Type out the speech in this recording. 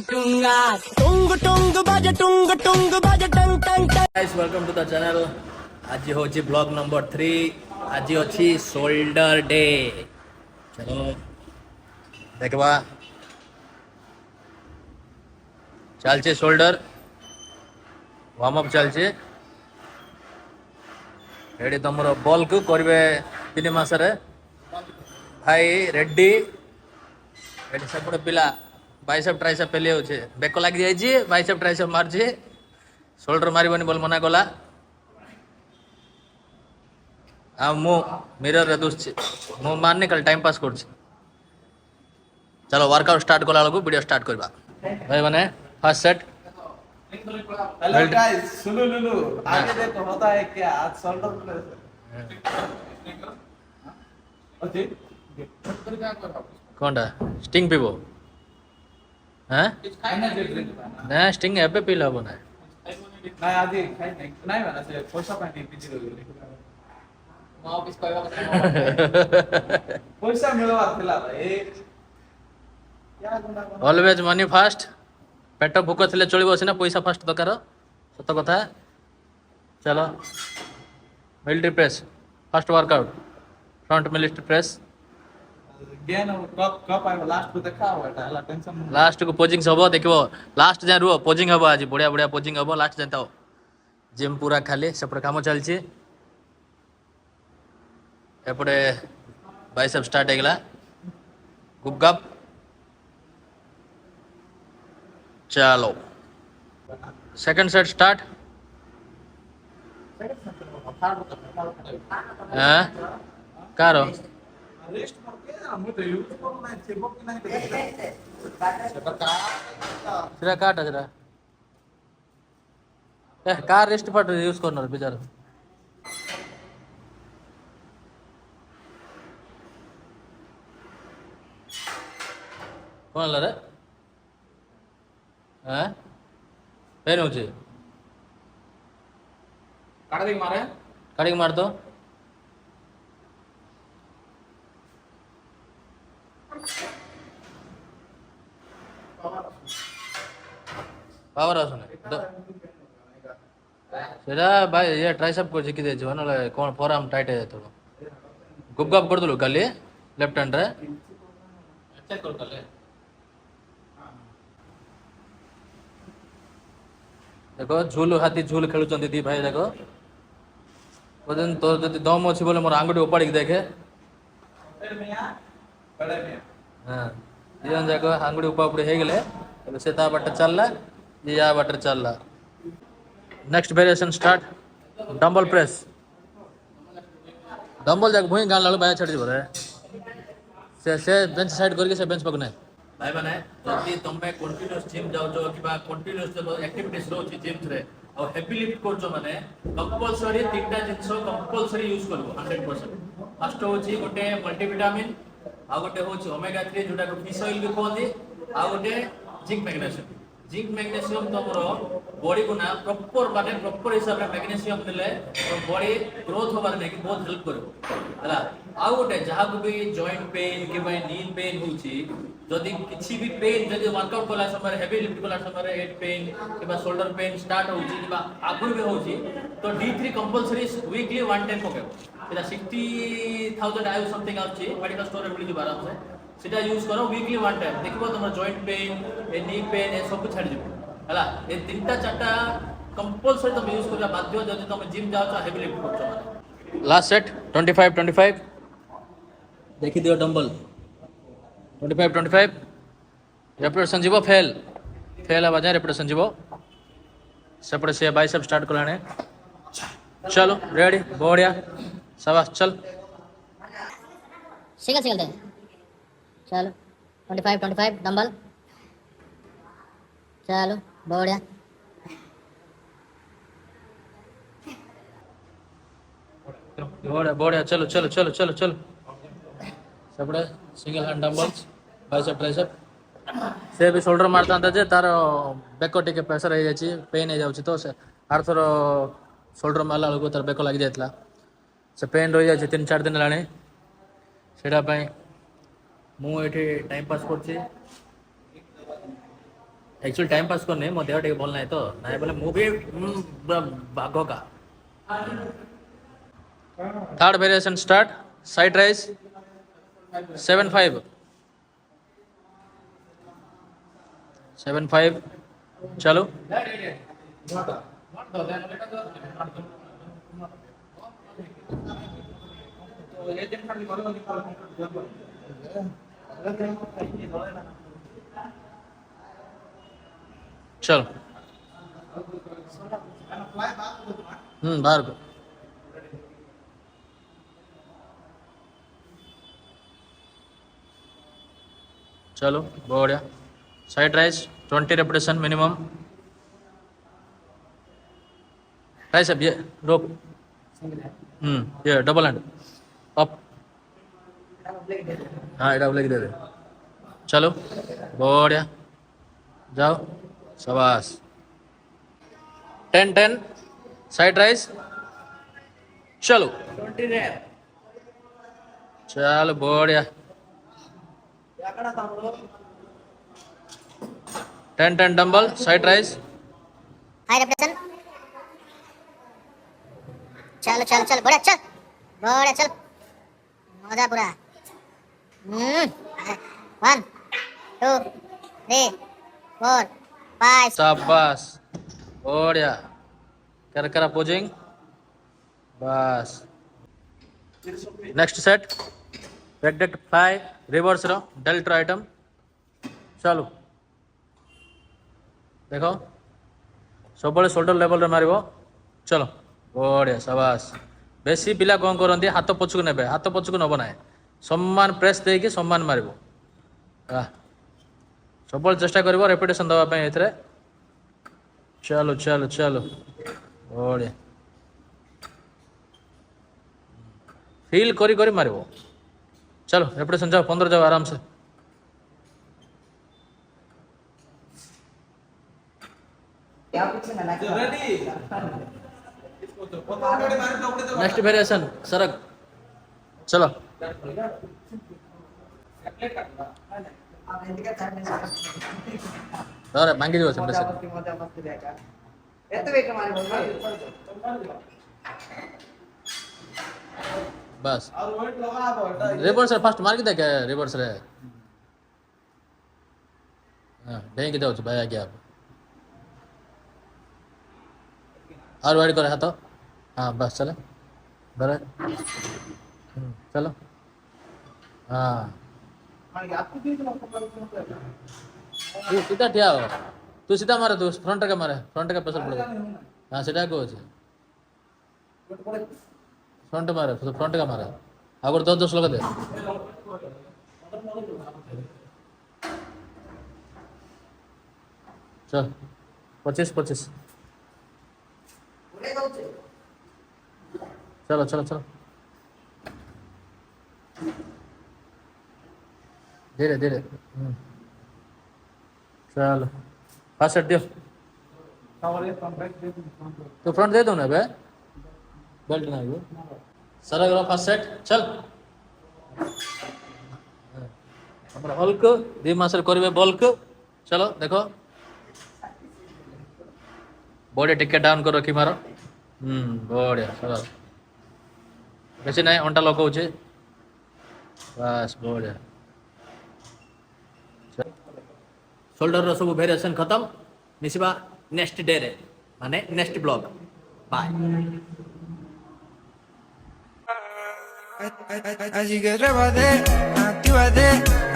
Guys, welcome to the channel. आज होची blog number 3. आज होची शोल्डर डे. चलो देखवा चलचे शोल्डर वार्म अप चलचे एडी तमर बल्क करबे 3 मास रे भाई रेडी एडी सेपटे पिला बाइसेप ट्राइसेप पेले होचे बेक लाग जाय छी बाइसेप ट्राइसेप मार छी शोल्डर मारिबनी बोल मना कला आ मु मिरर रे दुस छी मु मारने कल टाइम पास कर छी चलो वर्कआउट स्टार्ट कला लगू वीडियो स्टार्ट करबा भाई माने फर्स्ट सेट हेलो गाइस सुनो लुलु आगे देखो होता है क्या आज शोल्डर प्रेस ओके कोनडा स्टिंग पीबो हैं ना स्टिंग एबे पीला बना ना आदि खाई नहीं बना से पैसा पानी पीजी लोग मां ऑफिस कहवा पैसा मिलवा थिला भाई क्या गुंडा ऑलवेज मनी फास्ट पेट भूक थे चलो सीना पैसा फास्ट दरकार सत कथा चलो military press fast workout front military press गेन कप कप आइ लास्ट को देखा हुआ है टेंशन लास्ट को पोजिंग सब देखो लास्ट जाए रुह पोजिंग हम आज बढ़िया बढ़िया पोजिंग हम लास्ट जाए तो जिम पूरा खाली सेपटे काम चलती एपटे बाइसेप स्टार्ट होगला गुपगाप चलो सेकंड सेट स्टार्ट हैं कारो रेस्ट करके हम तो यूज करना है चेक की नहीं सिरा काट सिरा ए कार रेस्ट पार्ट यूज करना बेचारा कौन ला रे हैं पेन होचे काट दे मार दो पावर आसने सेटा भाई ये ट्राइसेप को जिकी दे जो न कोन फोरआर्म टाइट है तो गुपगाप कर दलो खाली लेफ्ट हैंड रे चेक कर ले देखो झूल हाथी झूल खेलुचंदी दी भाई देखो वजन तोर जति दम अछि बोले मोर आंगुठी उपाड़ी के देखे हां जीवन जाको आंगुठी उपाड़ी हे गेले तबे से ता बट चलला ये या बट चलला next variation start dumbbell press dumbbell जाक भुई गान लालो बाया छड़ी भरे से बेंच साइड करके से बेंच पकने भाई माने जति तमे कंटीन्यूअस जिम जाउ जो किबा कंटीन्यूअस जो एक्टिविटीज रोची जिम रे और हेवी लिफ्ट करछो माने कंपल्सरी तीनटा जिंस कंपल्सरी यूज करबो 100% फर्स्ट होची गोटे मल्टीविटामिन आ गोटे होची ओमेगा 3 जोटा को फिश ऑयल भी कहंदी आ गोटे जिंक मैग्नीशियम तमरो बॉडी को ना प्रॉपर माने प्रॉपर हिसाब रे मैग्नीशियम देले तो बॉडी ग्रोथ होबार ने बहुत हेल्प करबो हला आ गोटे जहा को भी जॉइंट पेन के भाई नी पेन होची जदि किछि भी पेन जदि वर्कआउट कला समय हेवी लिफ्ट कला समय हेड पेन किबा शोल्डर पेन स्टार्ट होची किबा आगुर भी होची तो D3 कंपल्सरी वीकली 1 टाइम पकेबो एटा 60000 आयु समथिंग आउची मेडिकल स्टोर रे मिली आराम से सेटा यूज करो वीकली 1 टाइम देखबो तुम जॉइंट पेन ए नी पेन ए सब छाड़ दिबो हला ए तीनटा चारटा कंपल्सरी तुम यूज करबा बाध्य जदि तुम जिम जाओ हेवी लिफ्ट करछो माने लास्ट सेट 25 देखि दियो डंबल 25 रेपिटेशन जीवो फेल आवाज रेपिटेशन जीवो सेपटे से बाइसेप स्टार्ट करलाने चलो रेडी बढ़िया शाबाश चल सिंगल दे चलो 25 डंबल चलो बढ़िया बढ़िया चलो सेपटे single hand dumbbells bicep tricep से भी शोल्डर मारता जे तार बेक टिके प्रेशर हो जाए पेन हो जाए तो से आर थर शोल्डर मारला बेलू तार बेक लग जाता से पेन रही जाए 3-4 दिन लाने मुझे टाइम पास कर एक्चुअली टाइम पास करने मो देह टे भल ना तो ना बोले मूवी बाघ का third variation start side rise 7-5 7-5 चलो चलो बाहर को चलो बढ़िया side rise 20 repetition minimum rise अब ये रोप ये डबल हैंड अप हाँ डबल लेग दे दे चलो बढ़िया जाओ शाबाश 10-10 साइड राइज चलो चलो बढ़िया 10-10 dumbbell side rise high repetition चलो चलो चलो बढ़िया चल बढ़िया चल मजा पूरा 1 2 3 4 5 शाबाश बढ़िया कर करा पोजिंग बस next set back fly reverse row delta item चलो देखो सब शोल्डर लेवल रे मारिबो चलो बढ़िया शाबाश बेसी पिला कौन करती हाथ पछकू ने हाथ पछकू नब ना सम्मान प्रेस देकी सम्मान मारिबो सब चेष्टा करिवो रेपिटेशन दवा पे एथरे चलो चलो चलो बढ़िया फील करी करी मारिबो चलो रेपिटेशन जाओ 15 जाओ आराम से नेक्स्ट वेरिएशन सरक चलो अरे मांगी दिवस बस रिवर्स फास्ट मार के दे क्या रिवर्स रे हाँ ढेंग दे भाई आ गया और वाइड करे हाथ हाँ बस चलो बराबर चलो हाँ तू सीधा ठिया हो तू सीधा मारे तू फ्रंट का प्रेशर पड़ेगा हाँ सीधा को फ्रंट मारे फ्रंट का मारे अगर 10 लगा दे चल 25 चलो चलो चलो धीरे धीरे चलो फास्ट सेट दियो तो फ्रंट दे दो ना बे बेल्ट ना वो सरक रहा फास्ट सेट चल हमरा हल्क दी मासर करबे बल्क चलो देखो बॉडी टिके डाउन कर रखी मारो बढ़िया चलो बेसी नहीं अंटा लगाऊे बस बढ़िया शोल्डर रो सब वेरिएशन खत्म मिसिबा नेक्स्ट डे रे माने next blog bye Así que trépate, actívate.